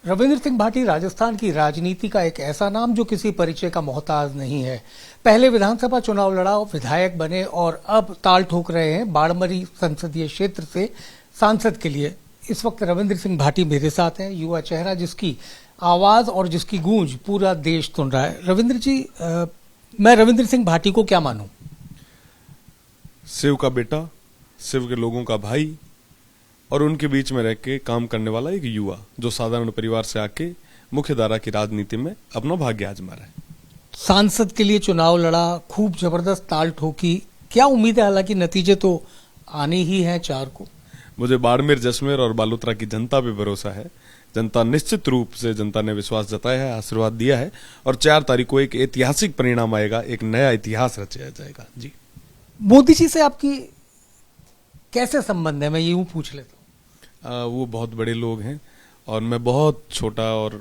रविंद्र सिंह भाटी राजस्थान की राजनीति का एक ऐसा नाम जो किसी परिचय का मोहताज नहीं है। पहले विधानसभा चुनाव लड़ा, विधायक बने और अब ताल ठोक रहे हैं बाड़मेर संसदीय क्षेत्र से सांसद के लिए। इस वक्त रविंद्र सिंह भाटी मेरे साथ हैं, युवा चेहरा जिसकी आवाज और जिसकी गूंज पूरा देश सुन रहा है। रविंद्र जी, मैं रविंद्र सिंह भाटी को क्या मानूं? शिव का बेटा, शिव के लोगों का भाई और उनके बीच में रह के काम करने वाला एक युवा जो साधारण परिवार से आके मुख्य धारा की राजनीति में अपना भाग्य आजमा रहा है। सांसद के लिए चुनाव लड़ा, खूब जबरदस्त ताल ठोकी, क्या उम्मीद है? हालांकि नतीजे तो आने ही हैं 4 को। मुझे बाड़मेर, जसमेर और बालोतरा की जनता पे भरोसा है। जनता निश्चित रूप से जनता ने विश्वास जताया है, आशीर्वाद दिया है और 4 तारीख को एक ऐतिहासिक परिणाम आएगा, एक नया इतिहास रचाया जाएगा। जी, मोदी जी से आपकी कैसे संबंध है? मैं यूं पूछ लेता हूँ। वो बहुत बड़े लोग हैं और मैं बहुत छोटा और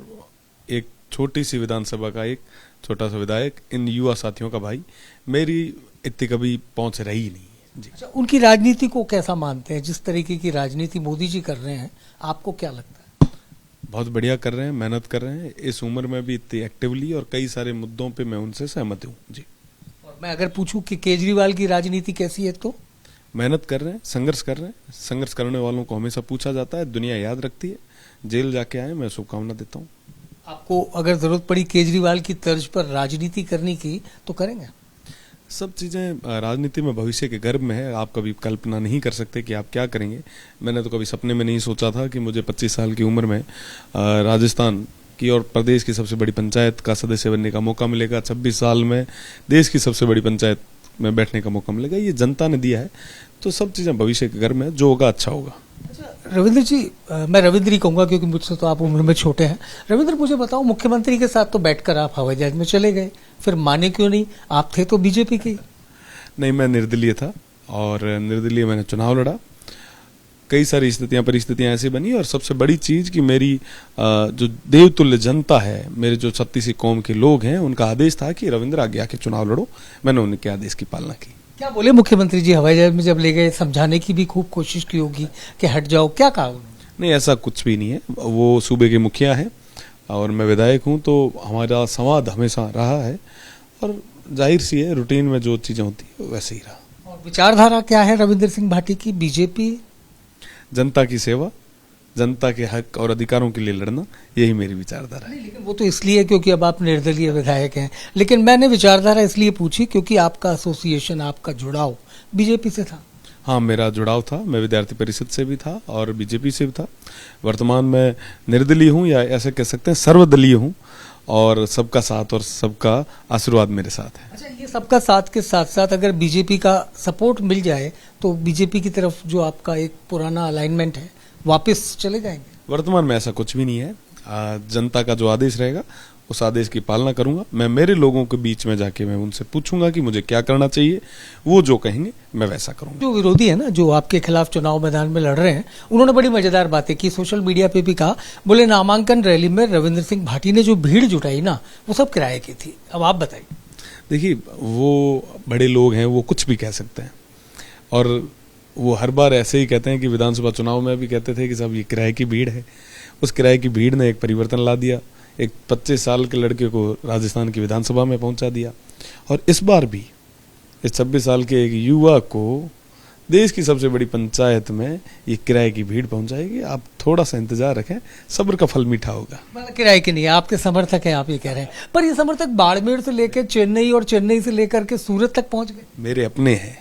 एक छोटी सी विधानसभा का एक छोटा सा विधायक, इन युवा साथियों का भाई। मेरी इतनी कभी पहुंच रही नहीं है। जी। अच्छा, उनकी राजनीति को कैसा मानते हैं? जिस तरीके की राजनीति मोदी जी कर रहे हैं, आपको क्या लगता है? बहुत बढ़िया कर रहे हैं, मेहनत कर रहे हैं। इस उम्र में भी इतनी एक्टिवली और कई सारे मुद्दों पे मैं उनसे सहमत हूँ। जी। और मैं अगर पूछूं कि केजरीवाल की राजनीति कैसी है, तो मेहनत कर रहे हैं, संघर्ष कर रहे हैं। संघर्ष करने वालों को हमेशा पूछा जाता है, दुनिया याद रखती है। जेल जाके आए, मैं शुभकामना देता हूँ। आपको अगर जरूरत पड़ी केजरीवाल की तर्ज पर राजनीति करने की तो करेंगे? सब चीजें राजनीति में भविष्य के गर्भ में है। आप कभी कल्पना नहीं कर सकते कि आप क्या करेंगे। मैंने तो कभी सपने में नहीं सोचा था कि मुझे 25 साल की उम्र में राजस्थान की और प्रदेश की सबसे बड़ी पंचायत का सदस्य बनने का मौका मिलेगा। 26 साल में देश की सबसे बड़ी पंचायत में बैठने का मौका मिलेगा। ये जनता ने दिया है, तो सब चीजें भविष्य के घर में जो होगा अच्छा होगा। रविंद्र जी, मैं रविंद्र ही कहूंगा क्योंकि मुझसे तो आप उम्र में छोटे हैं। रविंद्र, मुझे बताओ, मुख्यमंत्री के साथ तो बैठकर आप हवाई जहाज में चले गए, फिर माने क्यों नहीं? आप थे तो बीजेपी के। नहीं, मैं निर्दलीय था और निर्दलीय मैंने चुनाव लड़ा। कई सारी परिस्थितियां ऐसी बनी और सबसे बड़ी चीज कि मेरी जो देवतुल्य जनता है, मेरे जो 36 कौम के लोग हैं, उनका आदेश था कि रविंद्र आगे आके चुनाव लड़ो। मैंने उनके आदेश की पालना की। क्या बोले मुख्यमंत्री जी? हवाई जहाज में जब ले गए, समझाने की भी खूब कोशिश की होगी कि हट जाओ, क्या कहा? नहीं, ऐसा कुछ भी नहीं है। वो सूबे के मुखिया हैं और मैं विधायक हूँ, तो हमारा संवाद हमेशा रहा है और जाहिर सी है, रूटीन में जो चीजें होती है वैसे ही रहा। और विचारधारा क्या है रविंद्र सिंह भाटी की? बीजेपी, जनता की सेवा, जनता के हक और अधिकारों के लिए लड़ना, यही मेरी विचारधारा है। लेकिन वो तो इसलिए क्योंकि अब आप निर्दलीय विधायक हैं। लेकिन मैंने विचारधारा इसलिए पूछी क्योंकि आपका एसोसिएशन, आपका जुड़ाव बीजेपी से था। हाँ, मेरा जुड़ाव था। मैं विद्यार्थी परिषद से भी था और बीजेपी से भी था। वर्तमान में निर्दलीय हूँ, या ऐसे कह सकते हैं सर्वदलीय हूँ, और सबका साथ और सबका आशीर्वाद मेरे साथ है। अच्छा, ये सबका साथ के साथ साथ अगर बीजेपी का सपोर्ट मिल जाए तो बीजेपी की तरफ जो आपका एक पुराना अलाइनमेंट है, वापस चले जाएंगे? वर्तमान में ऐसा कुछ भी नहीं है। जनता का जो आदेश रहेगा उस आदेश की पालना करूंगा। मैं मेरे लोगों के बीच में जाके मैं उनसे पूछूंगा कि मुझे क्या करना चाहिए। वो जो कहेंगे मैं वैसा करूंगा। जो विरोधी है ना, जो आपके खिलाफ चुनाव मैदान में लड़ रहे हैं, उन्होंने बड़ी मजेदार बातें की, सोशल मीडिया पे भी कहा। बोले नामांकन रैली में रविंद्र सिंह भाटी ने जो भीड़ जुटाई ना, वो सब किराए की थी। अब आप बताइए। देखिए, वो बड़े लोग हैं, वो कुछ भी कह सकते हैं और वो हर बार ऐसे ही कहते हैं कि विधानसभा चुनाव में भी कहते थे कि साहब ये किराए की भीड़ है। उस किराए की भीड़ ने एक परिवर्तन ला दिया, एक 25 साल के लड़के को राजस्थान की विधानसभा में पहुंचा दिया और इस बार भी इस 26 साल के एक युवा को देश की सबसे बड़ी पंचायत में ये किराए की भीड़ पहुंचाएगी। आप थोड़ा सा इंतजार रखें, सब्र का फल मीठा होगा। मतलब किराए की नहीं, आपके समर्थक हैं, आप ये कह रहे हैं। पर ये समर्थक बाड़मेर से लेकर चेन्नई और चेन्नई से लेकर के सूरत तक पहुंच गए। मेरे अपने हैं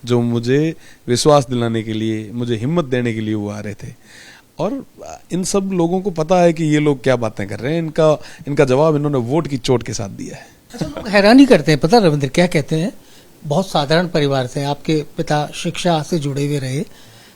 जो मुझे विश्वास दिलाने के लिए, मुझे हिम्मत देने के लिए वो आ रहे थे और इन सब लोगों को पता है कि ये लोग क्या बातें कर रहे हैं। इनका जवाब इन्होंने वोट की चोट के साथ दिया है। अच्छा, लोग हैरानी करते हैं, पता रविंद्र क्या कहते हैं? बहुत साधारण परिवार से, आपके पिता शिक्षा से जुड़े हुए रहे,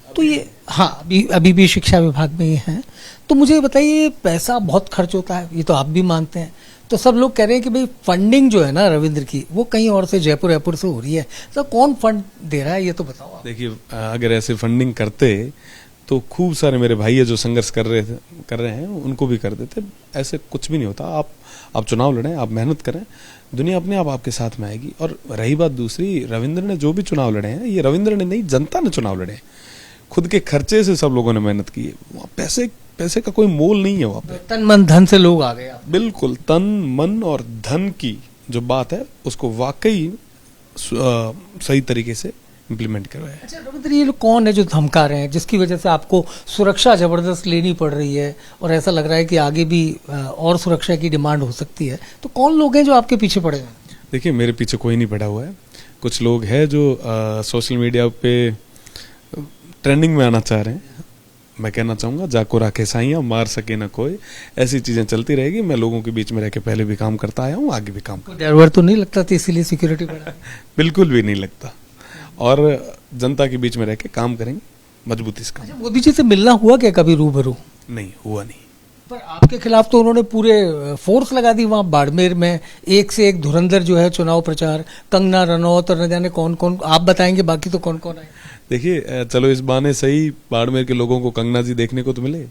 तो ये, हाँ, अभी भी शिक्षा विभाग में ही हैं, तो मुझे बताइए, पैसा बहुत खर्च होता है, ये तो आप भी मानते हैं। तो सब लोग कह रहे हैं कि भाई फंडिंग जो है ना रविंद्र की, वो कहीं और से, जयपुर से हो रही है। तो कौन फंड दे रहा है, ये तो बताओ। देखिए, अगर ऐसे फंडिंग करते तो खूब सारे मेरे भाई है जो संघर्ष कर रहे हैं, उनको भी कर देते। ऐसे कुछ भी नहीं होता। आप चुनाव लड़ें, आप मेहनत करें, दुनिया अपने आप आपके साथ में आएगी। और रही बात दूसरी, रविंद्र ने जो भी चुनाव लड़े हैं, ये रविंद्र ने नहीं, जनता ने चुनाव लड़े। खुद के खर्चे से सब लोगों ने मेहनत की है। पैसे पैसे का कोई मोल नहीं है वहां पे। तन मन धन से लोग आ गए आप। बिल्कुल, तन मन और धन की जो बात है उसको वाकई सही तरीके से इम्प्लीमेंट करवाया है। अच्छा रविंद्र, ये लोग कौन है जो धमका रहे हैं, जिसकी वजह से आपको सुरक्षा जबरदस्त लेनी पड़ रही है और ऐसा लग रहा है कि आगे भी और सुरक्षा की डिमांड हो सकती है, तो कौन लोग हैं जो आपके पीछे पड़े हैं? देखिए, मेरे पीछे कोई नहीं पड़ा हुआ है। कुछ लोग हैं जो सोशल मीडिया पे ट्रेंडिंग में आना चाह रहे हैं। मैं कहना चाहूँगा, जाको राखे साइयाँ मार सके ना कोई, ऐसी चीज़ें चलती रहेगी। मैं लोगों के बीच में रह के पहले भी काम करता आया हूँ, आगे भी काम करता। डर वर तो नहीं लगता था इसीलिए सिक्योरिटी बढ़ा? बिल्कुल भी नहीं लगता, और जनता के बीच में रह के काम करेंगे मजबूती से। काम मोदी जी से मिलना हुआ क्या कभी रूबरू? नहीं हुआ। नहीं, पर आपके खिलाफ तो उन्होंने पूरे फोर्स लगा दी वहां बाड़मेर में, एक से एक धुरंधर जो है चुनाव प्रचार, कंगना रनौत और न जाने कौन कौन, आप बताएंगे बाकी तो कौन कौन आए? देखिए, चलो इस बहाने सही बाड़मेर के लोगों को कंगना जी देखने को तो मिले,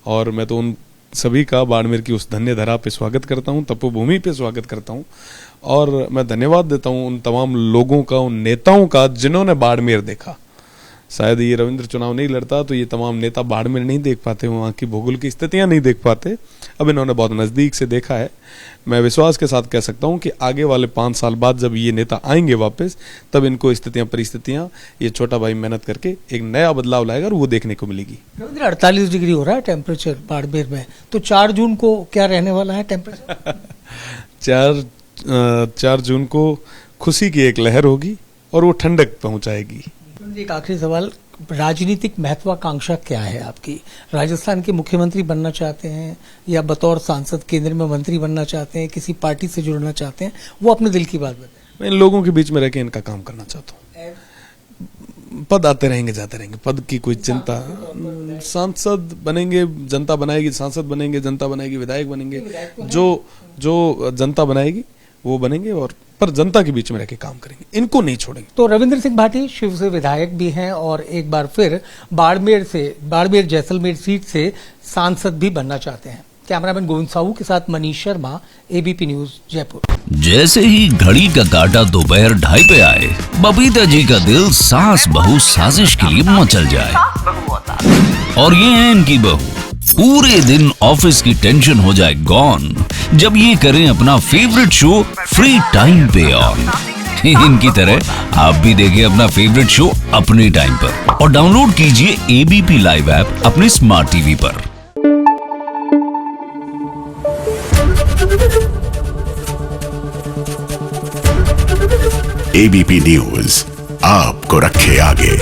और मैं तो उन सभी का बाड़मेर की उस धन्य धरा पे स्वागत करता हूँ, तपोभूमि पे स्वागत करता हूँ, और मैं धन्यवाद देता हूँ उन तमाम लोगों का, उन नेताओं का जिन्होंने बाड़मेर देखा। शायद ये रविंद्र चुनाव नहीं लड़ता तो ये तमाम नेता बाड़मेर नहीं देख पाते, वहाँ की भूगोल की स्थितियां नहीं देख पाते। अब इन्होंने बहुत नज़दीक से देखा है। मैं विश्वास के साथ कह सकता हूँ कि आगे वाले 5 साल बाद जब ये नेता आएंगे वापस, तब इनको स्थितियां परिस्थितियां, ये छोटा भाई मेहनत करके एक नया बदलाव लाएगा और वो देखने को मिलेगी। 48 डिग्री हो रहा है टेम्परेचर बाड़मेर में, तो 4 जून को क्या रहने वाला है टेम्परेचर? 4 जून को खुशी की एक लहर होगी और वो ठंडक पहुंचाएगी। एक आखिरी सवाल, राजनीतिक महत्वाकांक्षा क्या है आपकी? राजस्थान के मुख्यमंत्री बनना चाहते हैं या बतौर सांसद केंद्र में मंत्री बनना चाहते हैं, किसी पार्टी से जुड़ना चाहते हैं? वो अपने दिल की बात बताएं। मैं इन लोगों के बीच में रह के इनका काम करना चाहता हूँ। पद आते रहेंगे जाते रहेंगे, पद की कोई चिंता। सांसद बनेंगे जनता बनाएगी, सांसद बनेंगे जनता बनाएगी, विधायक बनेंगे, जो जनता बनाएगी वो बनेंगे, और पर जनता के बीच में रह के काम करेंगे, इनको नहीं छोड़ेंगे। तो रविंद्र सिंह भाटी शिव से विधायक भी हैं और एक बार फिर बाड़मेर जैसलमेर सीट से सांसद भी बनना चाहते हैं। कैमरामैन गोविंद साहू के साथ मनीष शर्मा, एबीपी न्यूज, जयपुर। जैसे ही घड़ी का काटा दोपहर 2:30 पे आए, बबीता जी का दिल सास बहू साजिश के लिए मचल जाए। और ये है इनकी बहू, पूरे दिन ऑफिस की टेंशन हो जाए गॉन जब ये करें अपना फेवरेट शो फ्री टाइम पे ऑन। इनकी तरह आप भी देखिए अपना फेवरेट शो अपने टाइम पर और डाउनलोड कीजिए एबीपी लाइव ऐप अपने स्मार्ट टीवी पर। एबीपी न्यूज आपको रखे आगे।